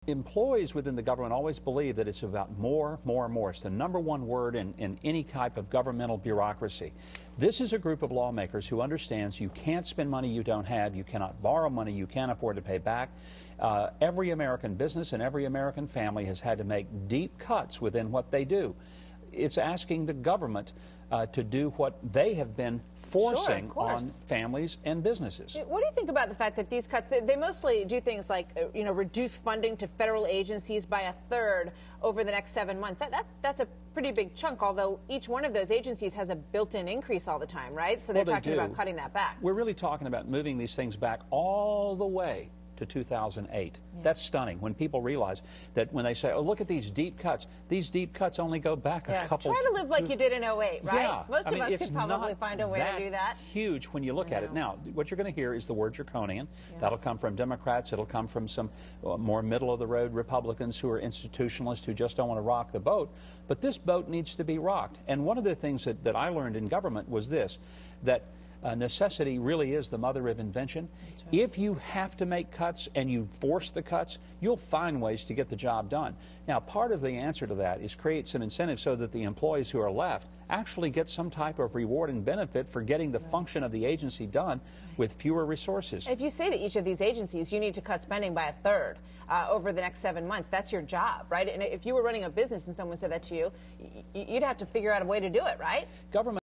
employees within the government always believe that it's about more, more, more. It's the #1 word in any type of governmental bureaucracy. This is a group of lawmakers who understands you can't spend money you don't have, you cannot borrow money you can't afford to pay back. Every American business and every American family has had to make deep cuts within what they do. It's asking the government to do what they have been forcing on families and businesses. What do you think about the fact that these cuts, they mostly do things like, reduce funding to federal agencies by 1/3 over the next 7 months? That's a pretty big chunk, although each one of those agencies has a built-in increase all the time, right? So they're talking about cutting that back. We're really talking about moving these things back all the way to 2008. Yeah. That's stunning when people realize that when they say, oh, look at these deep cuts only go back a couple. Try to live like you did in 08, right? Yeah. Most of us could probably find a way to do that. Huge when you look at it. Now, what you're going to hear is the word draconian. Yeah. That'll come from Democrats. It'll come from some more middle-of-the-road Republicans who are institutionalists who just don't want to rock the boat. But this boat needs to be rocked. And one of the things that I learned in government was this, that necessity really is the mother of invention. Right. If you have to make cuts and you force the cuts, you'll find ways to get the job done. Now, part of the answer to that is create some incentives so that the employees who are left actually get some type of reward and benefit for getting the function of the agency done with fewer resources. And if you say to each of these agencies, you need to cut spending by 1/3 over the next 7 months, that's your job, right? And if you were running a business and someone said that to you, you'd have to figure out a way to do it, right? Government